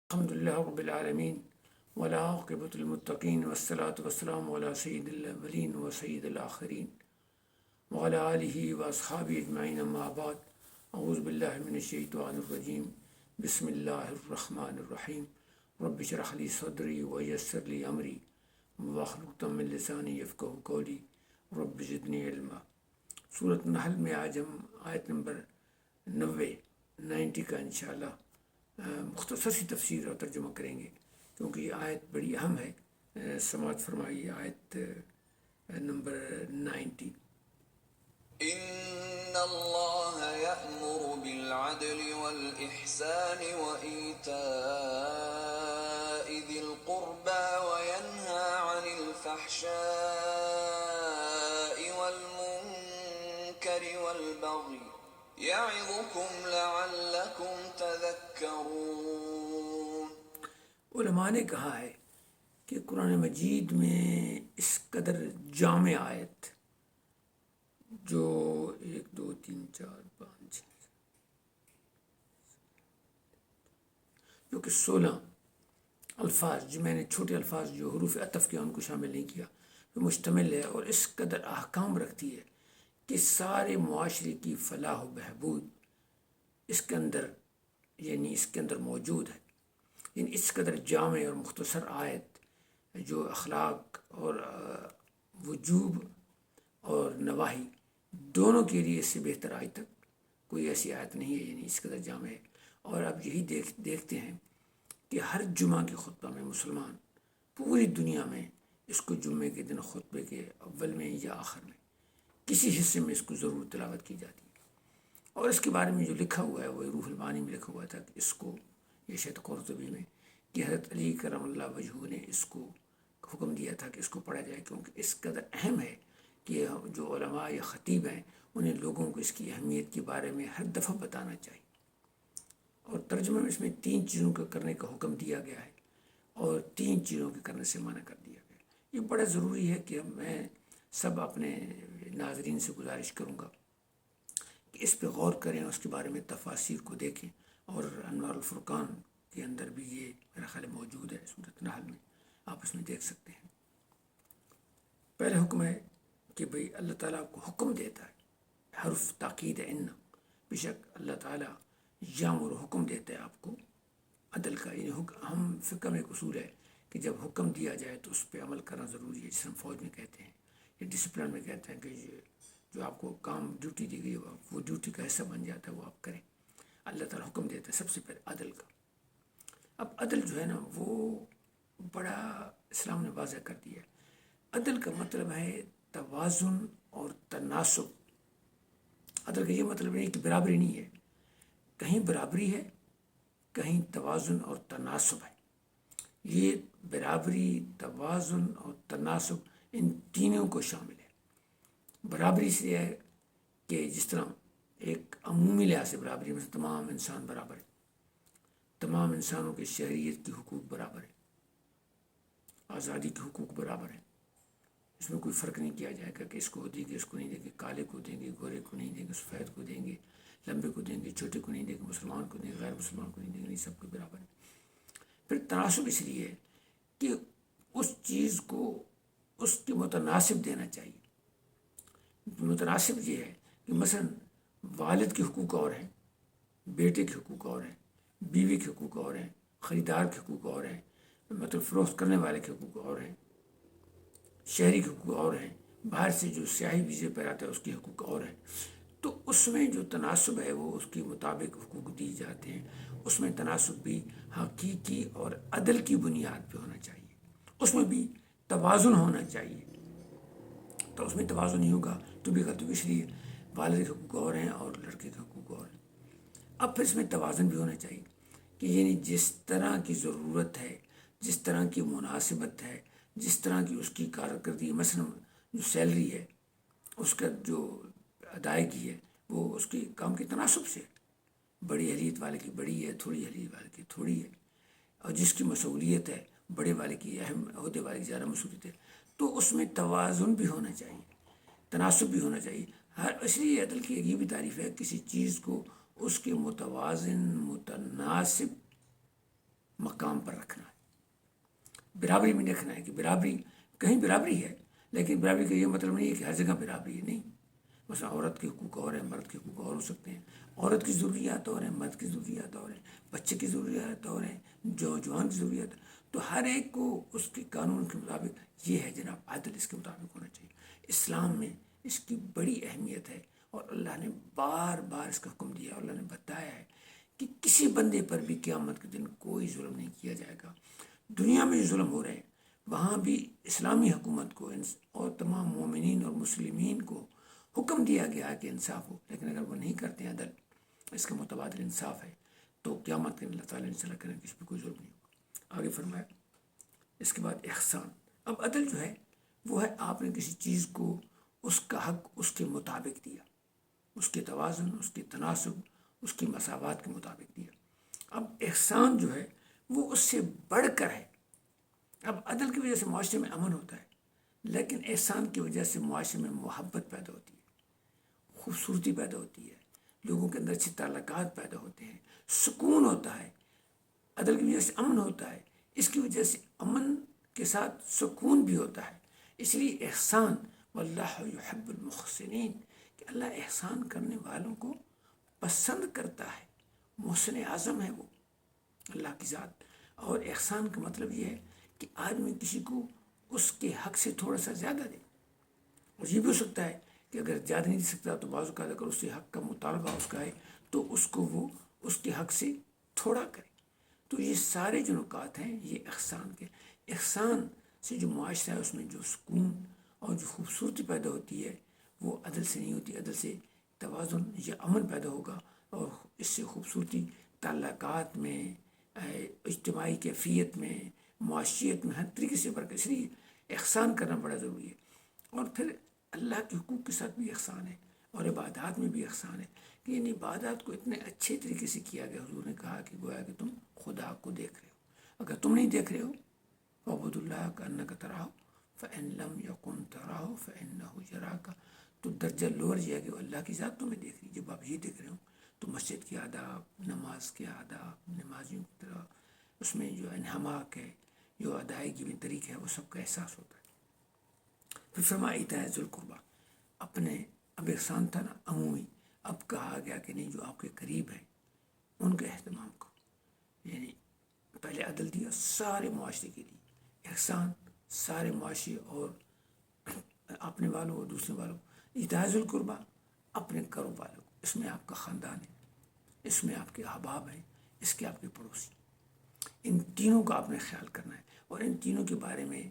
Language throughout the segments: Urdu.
الحمد لله رب العالمين والعاقبة للمتقين والصلاة والسلام على سيد الأولين وسيد الآخرين وعلى آله وأصحابه أجمعين أما بعد أعوذ بالله من الشيطان الرجيم بسم الله الرحمن الرحيم رب اشرح لي صدري ويسر لي أمري واحلل عقدة من لساني يفقهوا قولي رب زدني علما۔ سورۃ نحل میں آج ہم آیت نمبر 90 کا انشاءاللہ مختصر سی تفسیر اور ترجمہ کریں گے، کیونکہ یہ آیت بڑی اہم ہے۔ سماعت فرمائیے آیت نمبر 90۔ إن الله يأمر بالعدل والإحسان وإيتاء ذي القربى وينهى عن الفحشاء والمنكر والبغي يعظكم لعلكم تذكرون۔ علماء نے کہا ہے کہ قرآن مجید میں اس قدر جامع آیت جو 1 2 3 4 5 6 جو کہ 16 الفاظ، جو میں نے چھوٹے الفاظ جو حروف عطف کے ان کو شامل نہیں کیا، وہ مشتمل ہے اور اس قدر احکام رکھتی ہے کہ سارے معاشرے کی فلاح و بہبود اس کے اندر موجود ہے۔ یعنی اس قدر جامع اور مختصر آیت جو اخلاق اور وجوب اور نواہی دونوں کے لیے اس سے بہتر آج تک کوئی ایسی آیت نہیں ہے، یعنی اس قدر جامع ہے۔ اور اب یہی دیکھتے ہیں کہ ہر جمعہ کے خطبہ میں مسلمان پوری دنیا میں اس کو جمعے کے دن خطبے کے اول میں یا آخر میں کسی حصے میں اس کو ضرور تلاوت کی جاتی ہے۔ اور اس کے بارے میں جو لکھا ہوا ہے وہ روح المعانی میں لکھا ہوا تھا کہ اس کو، یہ شاید قرطبی میں، کہ حضرت علی کرم اللہ وجہہ نے اس کو حکم دیا تھا کہ اس کو پڑھا جائے، کیونکہ اس قدر اہم ہے کہ جو علماء یا خطیب ہیں انہیں لوگوں کو اس کی اہمیت کے بارے میں ہر دفعہ بتانا چاہیے۔ اور ترجمہ میں اس میں 3 چیزوں کا کرنے کا حکم دیا گیا ہے اور 3 چیزوں کے کرنے سے منع کر دیا گیا ہے۔ یہ بڑا ضروری ہے کہ میں سب اپنے ناظرین سے گزارش کروں گا کہ اس پہ غور کریں، اس کے بارے میں تفاسیر کو دیکھیں، اور انوار الفرقان کے اندر بھی یہ میرا خیال موجود ہے سورۃ نحل میں، آپ اس میں دیکھ سکتے ہیں۔ پہلا حکم ہے کہ بھئی اللہ تعالیٰ کو حکم دیتا ہے، حرف تاکید ہے، ان بے شک اللہ تعالیٰ یامر حکم دیتا ہے آپ کو عدل کا۔ یعنی ہم فقہ میں ایک اصول ہے کہ جب حکم دیا جائے تو اس پہ عمل کرنا ضروری ہے، جسے ہم فوج میں کہتے ہیں یا ڈسپلن میں کہتے ہیں، کہ جو آپ کو کام ڈیوٹی دی گئی وہ ڈیوٹی کا حصہ بن جاتا ہے، وہ آپ کریں۔ اللہ تعالیٰ حکم دیتا ہے سب سے پہلے عدل کا۔ اب عدل جو ہے نا وہ بڑا اسلام نے واضح کر دیا ہے۔ عدل کا مطلب ہے توازن اور تناسب۔ عدل کا یہ مطلب نہیں کہ برابری نہیں ہے، کہیں برابری ہے، کہیں توازن اور تناسب ہے۔ یہ برابری، توازن اور تناسب ان تینوں کو شامل ہے۔ برابری سے ہے کہ جس طرح ایک عمومی لحاظ سے برابری میں تمام انسان برابر ہے، تمام انسانوں کے شہریت کے حقوق برابر ہے، آزادی کے حقوق برابر ہیں، اس میں کوئی فرق نہیں کیا جائے گا کہ اس کو دیں گے، اس کو نہیں دیں گے، کالے کو دیں گے، گورے کو نہیں دیں گے، سفید کو دیں گے، لمبے کو دیں گے، چھوٹے کو نہیں دیں گے، مسلمان کو دیں گے، غیر مسلمان کو نہیں دیں گے، نہیں، سب کو برابر ہے۔ پھر تناسب اس لیے ہے کہ اس چیز کو اس کے متناسب دینا چاہیے۔ متناسب یہ ہے کہ مثلا والد کے حقوق اور ہیں، بیٹے کے حقوق اور ہیں، بیوی کے حقوق اور ہیں، خریدار کے حقوق اور ہیں، مطلب فروخت کرنے والے کے حقوق اور ہیں، شہری کے حقوق اور ہیں، باہر سے جو سیاحی ویزے پر آتا ہے اس کے حقوق اور ہیں۔ تو اس میں جو تناسب ہے وہ اس کے مطابق حقوق دی جاتے ہیں۔ اس میں تناسب بھی حقیقی اور عدل کی بنیاد پہ ہونا چاہیے، اس میں بھی توازن ہونا چاہیے۔ تو اس میں توازن نہیں ہوگا تو بھی اس لیے والد کے حقوق اور ہیں اور لڑکے کے حقوق اور ہیں۔ اب پھر اس میں توازن بھی ہونا چاہیے کہ یعنی جس طرح کی ضرورت ہے، جس طرح کی مناسبت ہے، جس طرح کی اس کی کارکردگی، مثلا جو سیلری ہے اس کا جو ادائیگی ہے وہ اس کی کام کے تناسب سے، بڑی اہلیت والے کی بڑی ہے، تھوڑی اہلیت والے کی تھوڑی ہے، اور جس کی مسؤولیت ہے بڑے والے کی، اہم عہدے والے کی زیادہ مسؤولیت ہے، تو اس میں توازن بھی ہونا چاہیے، تناسب بھی ہونا چاہیے۔ اس لیے عدل کی یہ بھی تعریف ہے کسی چیز کو اس کے متوازن، متناسب مقام پر رکھنا ہے، برابری میں رکھنا ہے کہ برابری کہیں برابری ہے، لیکن برابری کا یہ مطلب نہیں ہے کہ ہر جگہ برابری ہے، نہیں. مثلا عورت کے حقوق اور ہیں، مرد کے حقوق اور ہو سکتے ہیں، عورت کی ضروریات اور ہیں، مرد کی ضروریات اور ہیں، بچے کی ضروریات اور ہیں، جوان کی ضروریات. تو ہر ایک کو اس کے قانون کے مطابق، یہ ہے جناب عدل، اس کے مطابق ہونا چاہیے. اسلام میں اس کی بڑی اہمیت ہے، اور اللہ نے بار بار اس کا حکم دیا، اللہ نے بتایا ہے کہ کسی بندے پر بھی قیامت کے دن کوئی ظلم نہیں کیا جائے گا. دنیا میں جو ظلم ہو رہے ہیں وہاں بھی اسلامی حکومت کو اور تمام مومنین اور مسلمین کو حکم دیا گیا ہے کہ انصاف ہو، لیکن اگر وہ نہیں کرتے ہیں عدل، اس کا متبادل انصاف ہے، تو قیامت کے دن اللہ تعالیٰ نے صلاح کریں کہ اس پہ کوئی ظلم نہیں ہوگا. آگے فرمایا اس کے بعد احسان. اب عدل جو ہے وہ ہے آپ نے کسی چیز کو اس کا حق اس کے مطابق دیا، اس کے توازن، اس کے تناسب، اس کی مساوات کے مطابق دیا. اب احسان جو ہے وہ اس سے بڑھ کر ہے. اب عدل کی وجہ سے معاشرے میں امن ہوتا ہے، لیکن احسان کی وجہ سے معاشرے میں محبت پیدا ہوتی ہے، خوبصورتی پیدا ہوتی ہے، لوگوں کے اندر اچھے تعلقات پیدا ہوتے ہیں، سکون ہوتا ہے. عدل کی وجہ سے امن ہوتا ہے، اس کی وجہ سے امن کے ساتھ سکون بھی ہوتا ہے. اس لیے احسان، واللہ یحب المحسنین، کہ اللہ احسان کرنے والوں کو پسند کرتا ہے. محسن اعظم ہے وہ اللہ کی ذات. اور احسان کا مطلب یہ ہے کہ آدمی کسی کو اس کے حق سے تھوڑا سا زیادہ دے. اور یہ بھی ہو سکتا ہے کہ اگر زیادہ نہیں دے سکتا تو بعض اوقات اگر اس سے حق کا مطالبہ اس کا ہے تو اس کو وہ اس کے حق سے تھوڑا کرے. تو یہ سارے جو نکات ہیں یہ احسان کے. احسان سے جو معاشرہ ہے اس میں جو سکون اور جو خوبصورتی پیدا ہوتی ہے وہ عدل سے نہیں ہوتی. عدل سے توازن یا امن پیدا ہوگا، اور اس سے خوبصورتی تعلقات میں، اجتماعی کیفیت میں، معاشیت میں، ہر طریقے سے برکت. اس لیے احسان کرنا بڑا ضروری ہے. اور پھر اللہ کے حقوق کے ساتھ بھی احسان ہے، اور عبادات میں بھی احسان ہے کہ ان عبادات کو اتنے اچھے طریقے سے کیا گیا. حضور نے کہا کہ گویا کہ تم خدا کو دیکھ رہے ہو. اگر تم نہیں دیکھ رہے ہو وَعْبُدُ اللَّهَ كَأَنَّكَ تَرَاهُ فَإِن لَّمْ يَكُن تَرَاهُ فَإِنَّهُ يَرَاكَ. تو درجہ لوور یہ ہے کہ اللہ کی ذات تمہیں دیکھ رہی. جب آپ یہ دیکھ رہے ہو تو مسجد کے آداب، نماز کے آداب، نمازیوں کی طرح اس میں جو انہماک ہے، جو ادائیگی میں طریقہ ہے، وہ سب کا احساس ہوتا ہے. پھر فرمایا ایتاء ذی القربیٰ. اپنے اب احسان تھا نا عمومی، اب کہا گیا کہ نہیں جو آپ کے قریب ہیں ان کے اہتمام کو. یعنی پہلے عدل دیا سارے معاشرے کے لیے، احسان سارے معاشرے اور اپنے والوں اور دوسرے والوں. ایتاء ذی القربیٰ اپنے کرو والوں کو، اس میں آپ کا خاندان ہے، اس میں آپ کے احباب ہیں، اس کے آپ کے پڑوسی. ان تینوں کا آپ نے خیال کرنا ہے. اور ان تینوں کے بارے میں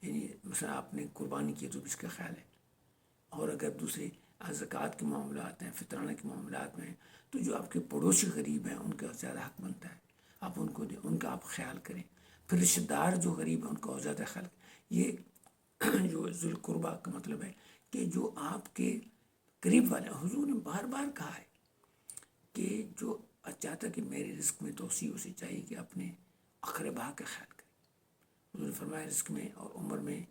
یعنی مثلا آپ نے قربانی کی تو بھی اس کا خیال ہے. اور اگر دوسرے زکوٰۃ کے معاملات ہیں، فطرانہ کے معاملات میں، تو جو آپ کے پڑوسی غریب ہیں ان کا زیادہ حق بنتا ہے، آپ ان کو دیں، ان کا آپ خیال کریں. پھر رشتہ دار جو غریب ہیں ان کا اور زیادہ خیال کریں. یہ جو ذی القربیٰ کا مطلب ہے کہ جو آپ کے قریب والے. حضور نے بار بار کہا ہے کہ جو چاہتا کہ میرے رزق میں توسیع اسے چاہیے کہ اپنے اقربا کا خیال کرے. حضور نے فرمایا رزق میں اور عمر میں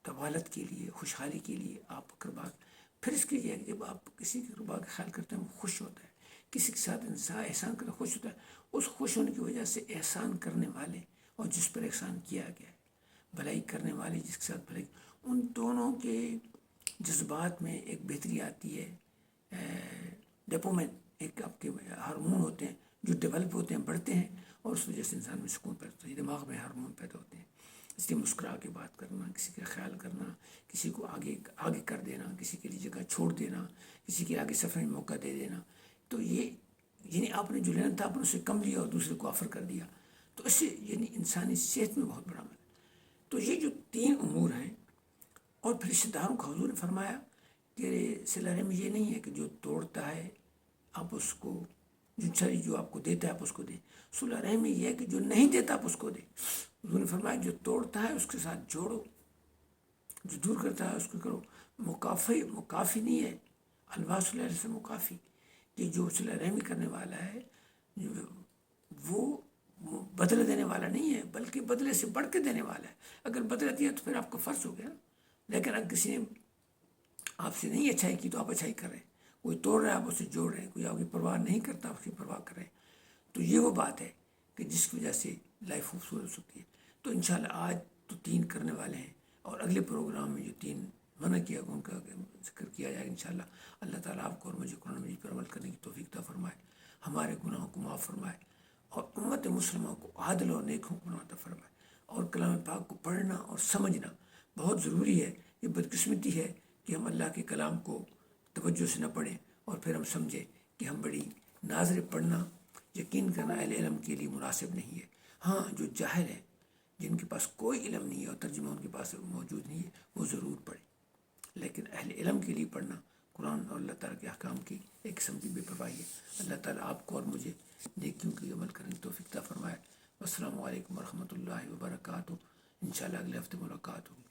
طوالت کے لیے، خوشحالی کے لیے آپ اقربا. پھر اس کے لیے جب آپ کسی کے اقربا کا خیال کرتے ہیں وہ خوش ہوتا ہے. کسی کے ساتھ انسان احسان کرنا خوش ہوتا ہے. اس خوش ہونے کی وجہ سے احسان کرنے والے اور جس پر احسان کیا گیا ہے، بھلائی کرنے والے جس کے ساتھ بھلائی، ان دونوں کے جذبات میں ایک بہتری آتی ہے. ڈوپامین، ایک آپ کے ہارمون ہوتے ہیں جو ڈیولپ ہوتے ہیں، بڑھتے ہیں، اور اس وجہ سے انسان میں سکون پیدا ہوتا ہے. دماغ میں ہارمون پیدا ہوتے ہیں. اس لیے مسکرا کے بات کرنا، کسی کا خیال کرنا، کسی کو آگے کر دینا، کسی کے لیے جگہ چھوڑ دینا، کسی کے آگے سفر میں موقع دے دینا. تو یہ یعنی آپ نے جو لینا تھا آپ نے اسے کم لیا اور دوسرے کو آفر کر دیا. تو اس سے یعنی انسانی صحت میں بہت بڑا عمل ہے. تو یہ جو تین امور ہیں. اور پھر رشتہ داروں کا حضور نے فرمایا کہ صلہ رحمی یہ نہیں ہے کہ جو توڑتا ہے آپ اس کو، جو آپ کو دیتا ہے آپ اس کو دیں. صلہ رحمی یہ ہے کہ جو نہیں دیتا آپ اس کو دیں. حضور نے فرمایا جو توڑتا ہے اس کے ساتھ جوڑو، جو دور کرتا ہے اس کو کرو. مکافی نہیں ہے، الوا صلی اللہ علیہ وسلم مکافی، کہ جو صلہ رحمی کرنے والا ہے وہ بدلہ دینے والا نہیں ہے، بلکہ بدلے سے بڑھ کے دینے والا ہے. اگر بدلہ دیا تو پھر آپ کا فرض ہو گیا. لیکن اگر کسی نے آپ سے نہیں اچھائی کی تو آپ اچھائی کر رہے ہیں. کوئی توڑ رہا ہے آپ اسے جوڑ رہے ہیں. کوئی آپ کی پرواہ نہیں کرتا آپ کی پرواہ کر رہے ہیں. تو یہ وہ بات ہے کہ جس کی وجہ سے لائف خوبصورت ہو سکتی ہے. تو انشاءاللہ آج تو 3 کرنے والے ہیں، اور اگلے پروگرام میں جو 3 منع کیا ان کا ذکر کیا جائے انشاءاللہ. اللہ تعالیٰ آپ کو اور مجھے قرآن مجید پر عمل کرنے کی توفیق عطا فرمائے، ہمارے گناہوں کو معاف فرمائے، اور امت مسلمہ کو عادل اور نیک حکمران عطا فرمائے. اور کلام پاک کو پڑھنا اور سمجھنا بہت ضروری ہے. یہ بدقسمتی ہے کہ ہم اللہ کے کلام کو توجہ سے نہ پڑھیں اور پھر ہم سمجھیں کہ ہم بڑی ناظر پڑھنا یقین کرنا اہل علم کے لیے مناسب نہیں ہے. ہاں، جو جاہل ہیں، جن کے پاس کوئی علم نہیں ہے اور ترجمہ ان کے پاس موجود نہیں ہے، وہ ضرور پڑھیں. لیکن اہل علم کے لیے پڑھنا قرآن اور اللہ تعالیٰ کے احکام کی ایک قسم کی بے پرواہی ہے. اللہ تعالیٰ آپ کو اور مجھے نیکیوں کی عمل کرنے کی توفیق عطا فرمائے. السلام علیکم ورحمۃ اللہ وبرکاتہ. انشاءاللہ اگلے ہفتے ملاقات ہوگی.